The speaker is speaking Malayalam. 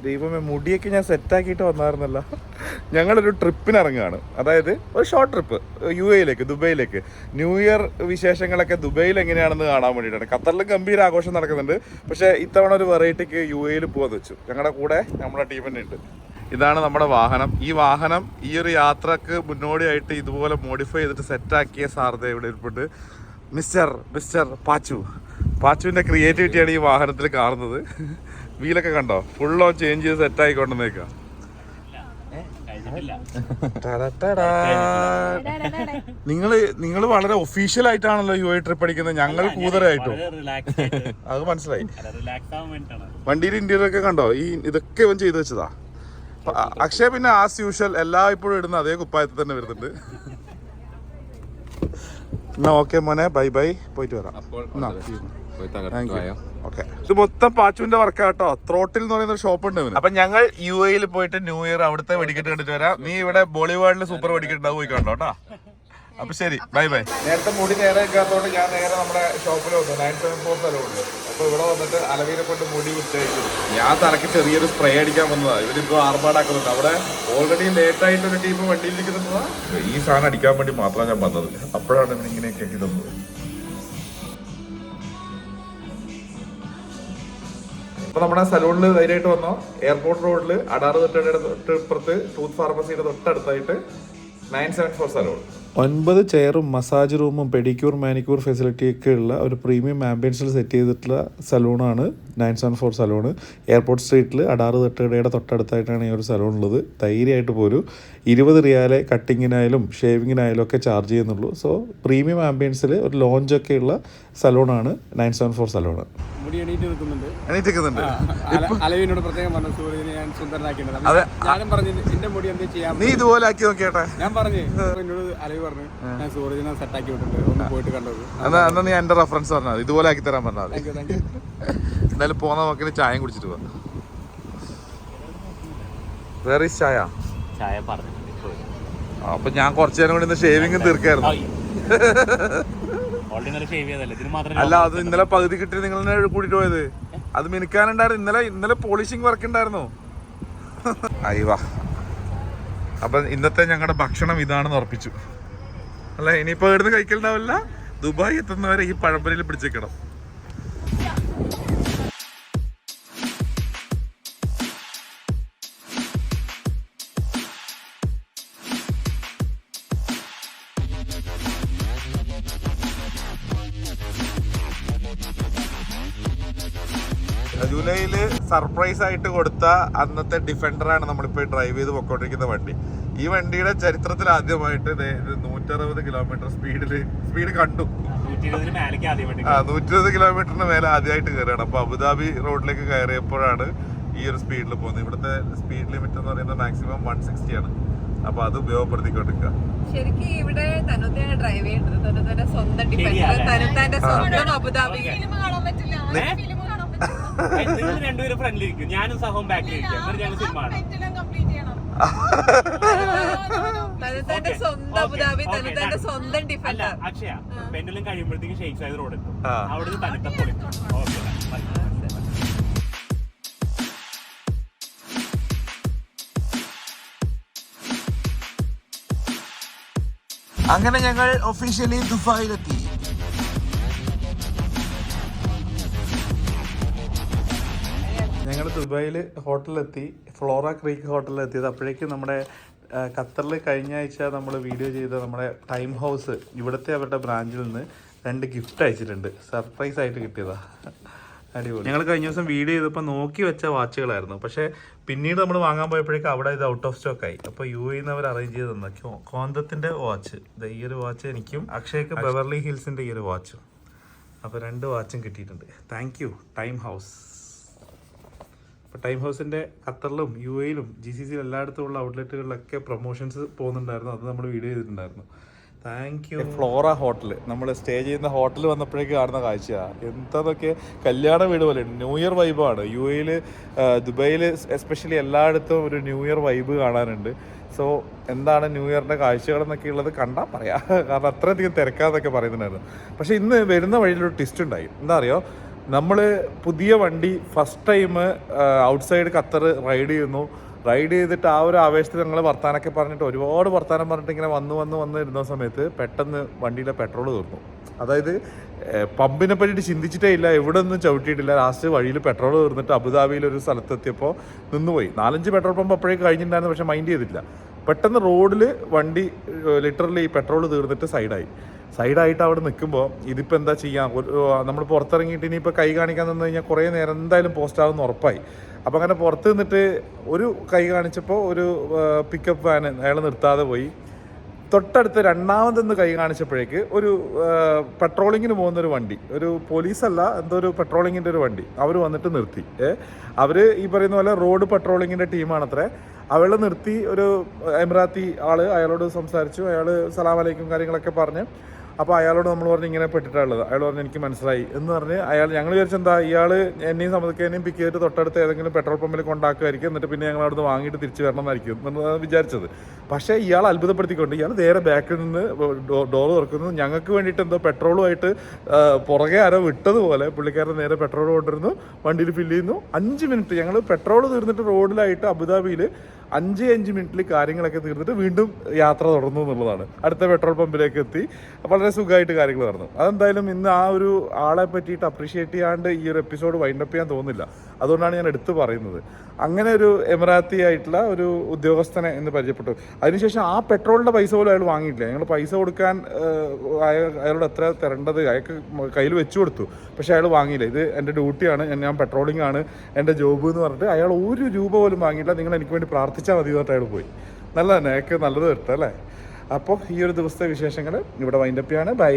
ദൈവമേ, മുടിയൊക്കെ ഞാൻ സെറ്റാക്കിയിട്ട് വന്നായിരുന്നല്ലോ. ഞങ്ങളൊരു ട്രിപ്പിന് ഇറങ്ങുകയാണ്. അതായത് ഒരു ഷോർട്ട് ട്രിപ്പ് UAE-യിലേക്ക്, ദുബൈയിലേക്ക്. ന്യൂ ഇയർ വിശേഷങ്ങളൊക്കെ ദുബൈയിൽ എങ്ങനെയാണെന്ന് കാണാൻ വേണ്ടിയിട്ടാണ്. ഖത്തറിലും ഗംഭീര ആഘോഷം നടക്കുന്നുണ്ട്. പക്ഷേ ഇത്തവണ ഒരു വെറൈറ്റിക്ക് UAE-യിൽ പോകാമെന്ന് വെച്ചു. ഞങ്ങളുടെ കൂടെ നമ്മുടെ ടീം തന്നെ ഉണ്ട്. ഇതാണ് നമ്മുടെ വാഹനം. ഈ വാഹനം ഈ ഒരു യാത്രക്ക് മുന്നോടിയായിട്ട് ഇതുപോലെ മോഡിഫൈ ചെയ്തിട്ട് സെറ്റാക്കിയ സാറിന്റെ ഇവിടെ ഇരിപ്പുണ്ട്. മിസ്റ്റർ പാച്ചുവിന്റെ ക്രിയേറ്റിവിറ്റിയാണ് ഈ വാഹനത്തിൽ കാണുന്നത്. വീലൊക്കെ കണ്ടോ, ഫുൾ ഓൺ ചേഞ്ച് ചെയ്ത് സെറ്റ് ആയിക്കൊണ്ടെന്നേക്കാം. നിങ്ങള് വളരെ ഒഫീഷ്യൽ ആയിട്ടാണല്ലോ UAE ട്രിപ്പ് അടിക്കുന്നത്. ഞങ്ങൾ കൂതരായിട്ടും. അത് മനസ്സിലായി. വണ്ടിയുടെ ഇന്റീരിയർ ഒക്കെ കണ്ടോ, ഇതൊക്കെ ഇവൻ ചെയ്തു വെച്ചതാ. അക്ഷയ് പിന്നെ ആസ് യൂഷ്വൽ എല്ലാ ഇപ്പോഴും ഇടുന്ന അതേ കുപ്പായത്തിൽ തന്നെ വരുന്നുണ്ട്. എന്നാ ഓക്കെ മോനെ, ബൈ ബൈ, പോയിട്ട് വരാം. ഓക്കെ, ഇത് മൊത്തം പാച്ചുവിന്റെ വർക്കാട്ടോ. ത്രോട്ടിൽ എന്ന് പറയുന്ന ഷോപ്പ് ഉണ്ട്. അപ്പൊ ഞങ്ങൾ UAE-യിൽ പോയിട്ട് ന്യൂ ഇയർ അവിടുത്തെ വെടിക്കെട്ട് കണ്ടിട്ട് വരാം. നീ ഇവിടെ ബോളിവുഡിൽ സൂപ്പർ വെടിക്കെട്ട് പോയി കണ്ടോ കേട്ടോ. അപ്പൊ ശരി, ബൈ ബൈ. നേരത്തെ മുടി നേരെ കയറത്തോണ്ട് ഞാൻ നേരെ നമ്മുടെ ഷോപ്പിൽ വന്നു. 974 സ്ഥലമുണ്ട്. അപ്പൊ ഇവിടെ വന്നിട്ട് അലവീനെ കൊണ്ട് മുടി വിട്ടയച്ചു. ഞാൻ തലക്ക് ചെറിയൊരു സ്പ്രേ അടിക്കാൻ വന്നതാ. ഇവരിപ്പോ ആർഭാടാക്കുന്നുണ്ട്. അവിടെ ഓൾറെഡി ലേറ്റ് ആയിട്ട് ഒരു ടീം വണ്ടിയിൽ ഇരിക്കുന്നതാ. ഈ സാധനം അടിക്കാൻ വേണ്ടി മാത്രമാണ് ഞാൻ വന്നത്. അപ്പോഴാണ് ഇങ്ങനെയൊക്കെ ഇടുന്നത്. അപ്പൊ നമ്മുടെ സലൂണിൽ ധൈര്യമായിട്ട് വന്നോ. എയർപോർട്ട് റോഡില് അടാറ് തൊട്ടടുത്ത് ടൂത്ത് ഫാർമസിയുടെ തൊട്ടടുത്തായിട്ട് 974 സലൂൺ. 9 ചെയറും മസാജ് റൂമും പെഡിക്യൂർ മാനിക്യൂർ ഫെസിലിറ്റിയൊക്കെ ഉള്ള ഒരു പ്രീമിയം ആംബിയൻസിൽ സെറ്റ് ചെയ്തിട്ടുള്ള സലൂണാണ് 974 സലൂണ്. എയർപോർട്ട് സ്ട്രീറ്റിൽ അടാറ് തട്ടുകടയുടെ തൊട്ടടുത്തായിട്ടാണ് ഈ ഒരു സലൂൺ ഉള്ളത്. ധൈര്യമായിട്ട് പോലും 20 റിയാലെ കട്ടിങ്ങിനായാലും ഷേവിങ്ങിനായാലും ഒക്കെ ചാർജ് ചെയ്യുന്നുള്ളൂ. സോ പ്രീമിയം ആംബിയൻസിൽ ഒരു ലോഞ്ചൊക്കെ ഉള്ള സലൂണാണ് 974 സലൂണ്. അലവിനോട് പ്രത്യേകം പറഞ്ഞു, സൂര്യനെ ഞാൻ സുന്ദരനാക്കിയിട്ടുണ്ട്. നീ ഇതുപോലെ ആക്കി നോക്കിയാട്ടെ. ഞാൻ പറഞ്ഞു, എന്നോട് അലവി പറഞ്ഞു ഞാൻ സൂര്യനെ സെറ്റാക്കി വിട്ടിട്ടുണ്ട്, ഒന്ന് പോയിട്ട് കണ്ടത്. എന്നാ നീ എന്റെ റെഫറൻസ് പറഞ്ഞാൽ ഇതുപോലെ ആക്കി തരാൻ പറഞ്ഞാൽ എന്തായാലും പോന്ന നോക്കിന് ചായം കുടിച്ചിട്ട് പോവാ. വേറെ ചായ അപ്പൊ ഞാൻ കുറച്ചു നേരം കൂടി ഷേവിംഗ് തീർക്കായിരുന്നു. അല്ല, അത് ഇന്നലെ പകുതി കിട്ടി നിങ്ങൾ കൂട്ടിട്ട് പോയത്. അത് മിനുക്കാനുണ്ടായിരുന്നു. ഇന്നലെ പോളിഷിങ് വർക്ക് ഉണ്ടായിരുന്നു. അയ്യവാ. അപ്പൊ ഇന്നത്തെ ഞങ്ങളുടെ ഭക്ഷണം ഇതാണെന്ന് ഉറപ്പിച്ചു അല്ല. ഇനിയിപ്പോ ഇവിടുന്ന് കഴിക്കലുണ്ടാവില്ല. ദുബായ് എത്തുന്നവരെ ഈ പഴംപൊരിയിൽ പിടിച്ചേക്കണം. ജൂലൈയില് സർപ്രൈസ് ആയിട്ട് കൊടുത്ത അന്നത്തെ ഡിഫൻഡറാണ് നമ്മളിപ്പോ ഡ്രൈവ് ചെയ്ത് പൊക്കോണ്ടിരിക്കുന്ന വണ്ടി. ഈ വണ്ടിയുടെ ചരിത്രത്തിൽ ആദ്യമായിട്ട് 160 കിലോമീറ്റർ സ്പീഡ് കണ്ടു. 120 കിലോമീറ്ററിന് മേലെ ആദ്യമായിട്ട് കയറുകയാണ്. അപ്പൊ അബുദാബി റോഡിലേക്ക് കയറിയപ്പോഴാണ് ഈ ഒരു സ്പീഡിൽ പോകുന്നത്. ഇവിടുത്തെ സ്പീഡ് ലിമിറ്റ് എന്ന് പറയുന്നത് മാക്സിമം 160 ആണ്. അപ്പൊ അത് ഉപയോഗപ്പെടുത്തിക്കൊണ്ടിരിക്കുക. ശരിക്കും ഇവിടെ തനുതാണ് ഡ്രൈവ് ചെയ്യുന്നത്. തനുതാന്റെ സ്വന്തം ഡിഫൻഡർ, തനുതാന്റെ സ്വന്തം അബുദാബി. രണ്ടുപേരും ഫ്രണ്ടിലിരിക്കും, ഞാനും സഹവും ബാക്കിലിരിക്കും. ഞങ്ങൾ സിനിമ തനുതാന്റെ സ്വന്തം അബുദാബി, തനുതാന്റെ സ്വന്തം ഡിഫൻഡർ. അക്ഷയ പെൻഡലും കഴിയുമ്പോഴത്തേക്ക് ഷെയ്ഖ് സായിദ് റോഡ് എത്തും. അവിടെ തനുത്ത പൊളിക്കും. അങ്ങനെ ഞങ്ങൾ ഒഫീഷ്യലി ദുബായിലെത്തി. ഞങ്ങൾ ദുബായിൽ ഹോട്ടലിലെത്തി, ഫ്ലോറ ക്രീക്ക് ഹോട്ടലിലെത്തിയത്. അപ്പോഴേക്കും നമ്മുടെ ഖത്തറിൽ കഴിഞ്ഞ ആഴ്ച നമ്മൾ വീഡിയോ ചെയ്ത നമ്മുടെ ടൈം ഹൗസ് ഇവിടുത്തെ അവരുടെ ബ്രാഞ്ചിൽ നിന്ന് 2 ഗിഫ്റ്റ് അയച്ചിട്ടുണ്ട്. സർപ്രൈസ് ആയിട്ട് കിട്ടിയതാ. അടിപൊളി. ഞങ്ങൾ കഴിഞ്ഞ ദിവസം വീഡിയോ ചെയ്തപ്പോൾ നോക്കി വെച്ച വാച്ചുകളായിരുന്നു. പക്ഷേ പിന്നീട് നമ്മൾ വാങ്ങാൻ പോയപ്പോഴേക്കും അവിടെ ഇത് ഔട്ട് ഓഫ് സ്റ്റോക്ക് ആയി. അപ്പോൾ UAE അവർ അറേഞ്ച് ചെയ്ത് തന്ന കോന്തത്തിൻ്റെ വാച്ച്. ഈ ഒരു വാച്ച് എനിക്കും അക്ഷയ്ക്ക് ബെവർലി ഹിൽസിൻ്റെ ഈ ഒരു വാച്ചും. അപ്പോൾ 2 വാച്ചും കിട്ടിയിട്ടുണ്ട്. Thank you time house. അപ്പോൾ ടൈം ഹൗസിൻ്റെ ഖത്തറിലും UAE-യിലും GCC-യിലും എല്ലായിടത്തും ഉള്ള ഔട്ട്ലെറ്റുകളിലൊക്കെ പ്രൊമോഷൻസ് പോകുന്നുണ്ടായിരുന്നു. അത് നമ്മൾ വീഡിയോ ചെയ്തിട്ടുണ്ടായിരുന്നു. Thank you. ഫ്ലോറ ഹോട്ടൽ, നമ്മൾ സ്റ്റേ ചെയ്യുന്ന ഹോട്ടൽ വന്നപ്പോഴേക്ക് കാണുന്ന കാഴ്ചയാണ്. എന്തൊക്കെ കല്യാണ വീട് പോലെ ന്യൂ ഇയർ വൈബാണ്. UAE-യിൽ ദുബൈയിൽ എസ്പെഷ്യലി എല്ലായിടത്തും ഒരു ന്യൂ ഇയർ വൈബ് കാണാനുണ്ട്. സോ എന്താണ് ന്യൂ ഇയറിൻ്റെ കാഴ്ചകളെന്നൊക്കെ ഉള്ളത് കണ്ടാൽ പറയാം. കാരണം അത്രയധികം തിരക്കാന്നൊക്കെ പറയുന്നുണ്ടായിരുന്നു. പക്ഷേ ഇന്ന് വരുന്ന വഴിയിലൊരു ട്വിസ്റ്റ് ഉണ്ടായി. എന്താ അറിയോ, നമ്മൾ പുതിയ വണ്ടി first time outside Qatar ride ചെയ്തിട്ട് ആ ഒരു ആവേശത്തിൽ ഞങ്ങൾ വർത്താനൊക്കെ പറഞ്ഞിട്ട് ഒരുപാട് വർത്താനം പറഞ്ഞിട്ട് ഇങ്ങനെ വന്ന് ഇരുന്ന സമയത്ത് പെട്ടെന്ന് വണ്ടിയിലെ പെട്രോൾ തീർന്നു. അതായത് പമ്പിനെ പറ്റിയിട്ട് ചിന്തിച്ചിട്ടേ ഇല്ല, എവിടെ ഒന്നും ചവിട്ടിയിട്ടില്ല. ലാസ്റ്റ് വഴിയിൽ പെട്രോൾ തീർന്നിട്ട് അബുദാബിയിലൊരു സ്ഥലത്തെത്തിയപ്പോൾ നിന്നുപോയി. 4-5 പെട്രോൾ പമ്പ് അപ്പോഴേക്ക് കഴിഞ്ഞിട്ടുണ്ടായിരുന്നു, പക്ഷേ മൈൻഡ് ചെയ്തിട്ടില്ല. പെട്ടെന്ന് റോഡിൽ വണ്ടി ലിറ്ററലി ഈ പെട്രോൾ തീർന്നിട്ട് സൈഡായിട്ട് അവിടെ നിൽക്കുമ്പോൾ ഇതിപ്പോൾ എന്താ ചെയ്യാം, നമ്മൾ പുറത്തിറങ്ങിയിട്ട് ഇനിയിപ്പോൾ കൈ കാണിക്കാൻ നിന്ന് കഴിഞ്ഞാൽ കുറേ നേരം എന്തായാലും പോസ്റ്റ് ആകുമെന്ന് ഉറപ്പായി. അപ്പോൾ അങ്ങനെ പുറത്ത് നിന്നിട്ട് ഒരു കൈ കാണിച്ചപ്പോൾ ഒരു പിക്കപ്പ് വാൻ അയാൾ നിർത്താതെ പോയി. തൊട്ടടുത്ത് രണ്ടാമതെന്ന് കൈ കാണിച്ചപ്പോഴേക്ക് ഒരു പെട്രോളിങ്ങിന് പോകുന്നൊരു വണ്ടി, ഒരു പോലീസല്ല എന്തോ ഒരു പെട്രോളിങ്ങിൻ്റെ ഒരു വണ്ടി, അവർ വന്നിട്ട് നിർത്തി. അവർ ഈ പറയുന്ന പോലെ റോഡ് പെട്രോളിങ്ങിൻ്റെ ടീമാണത്രേ. അവളെ നിർത്തി, ഒരു എമിറാത്തി ആള് അയാളോട് സംസാരിച്ചു. അയാൾ സലാം അലൈക്കും കാര്യങ്ങളൊക്കെ പറഞ്ഞ്. അപ്പോൾ അയാളോട് നമ്മൾ പറഞ്ഞ് ഇങ്ങനെ പെട്ടിട്ടുള്ളത്. അയാൾ പറഞ്ഞ് എനിക്ക് മനസ്സിലായി എന്ന് പറഞ്ഞ് ഞങ്ങൾ വിചാരിച്ചെന്താ ഇയാൾ എന്നെയും സമ്മതിക്കാനെയും പിക്ക് ചെയ്തിട്ട് തൊട്ടടുത്ത് ഏതെങ്കിലും പെട്രോൾ പമ്പിൽ കൊണ്ടാക്കുമായിരിക്കും, എന്നിട്ട് പിന്നെ ഞങ്ങൾ അവിടുന്ന് വാങ്ങിയിട്ട് തിരിച്ച് വരണം എന്നായിരിക്കും എന്നാണ് വിചാരിച്ചത്. പക്ഷേ ഇയാൾ അത്ഭുതപ്പെടുത്തിക്കൊണ്ട് ഇയാൾ നേരെ ബാക്കിൽ നിന്ന് ഡോർ തുറക്കുന്നു. ഞങ്ങൾക്ക് വേണ്ടിയിട്ട് എന്തോ പെട്രോളുമായിട്ട് പുറകെ ആരോ വിട്ടതുപോലെ പുള്ളിക്കാരൻ നേരെ പെട്രോൾ കൊണ്ടിരുന്നു, വണ്ടിയിൽ ഫില്ല് ചെയ്യുന്നു. 5 മിനിറ്റ് ഞങ്ങൾ പെട്രോൾ തീർന്നിട്ട് റോഡിലായിട്ട് അബുദാബിയിൽ 5 മിനിറ്റിൽ കാര്യങ്ങളൊക്കെ തീർന്നിട്ട് വീണ്ടും യാത്ര തുടർന്നു എന്നുള്ളതാണ്. അടുത്ത പെട്രോൾ പമ്പിലേക്ക് എത്തി. വളരെ സുഖമായിട്ട് കാര്യങ്ങൾ നടന്നു. അതെന്തായാലും ഇന്ന് ആ ഒരു ആളെ പറ്റിയിട്ട് അപ്രീഷിയേറ്റ് ചെയ്യാണ്ട് ഈ ഒരു എപ്പിസോഡ് വൈൻഡപ്പ് ചെയ്യാൻ തോന്നുന്നില്ല. അതുകൊണ്ടാണ് ഞാൻ എടുത്തു പറയുന്നത്. അങ്ങനെ ഒരു എമിറാത്തി ആയിട്ടുള്ള ഒരു ഉദ്യോഗസ്ഥനെ എന്ന് പരിചയപ്പെട്ടു. അതിനുശേഷം ആ പെട്രോളിൻ്റെ പൈസ പോലും അയാൾ വാങ്ങിയിട്ടില്ല. ഞങ്ങൾ പൈസ കൊടുക്കാൻ അയാളോട് എത്ര തരേണ്ടത് അയാൾക്ക് കയ്യിൽ വെച്ചു കൊടുത്തു, പക്ഷേ അയാൾ വാങ്ങിയില്ല. ഇത് എൻ്റെ ഡ്യൂട്ടിയാണ്, ഞാൻ പെട്രോളിംഗ് ആണ് എൻ്റെ ജോബ് എന്ന് പറഞ്ഞിട്ട് അയാൾ 1 രൂപ പോലും വാങ്ങിയില്ല. നിങ്ങൾ എനിക്ക് വേണ്ടി പ്രാർത്ഥിച്ചാൽ മതി എന്നിട്ട് അയാൾ പോയി. നല്ല തന്നെ, അയാൾക്ക് നല്ലത് വരട്ടെ അല്ലേ. അപ്പോൾ ഈ ഒരു ദിവസത്തെ വിശേഷങ്ങൾ ഇവിടെ വൈൻഡപ്പ് ചെയ്യാണ്. ബൈ.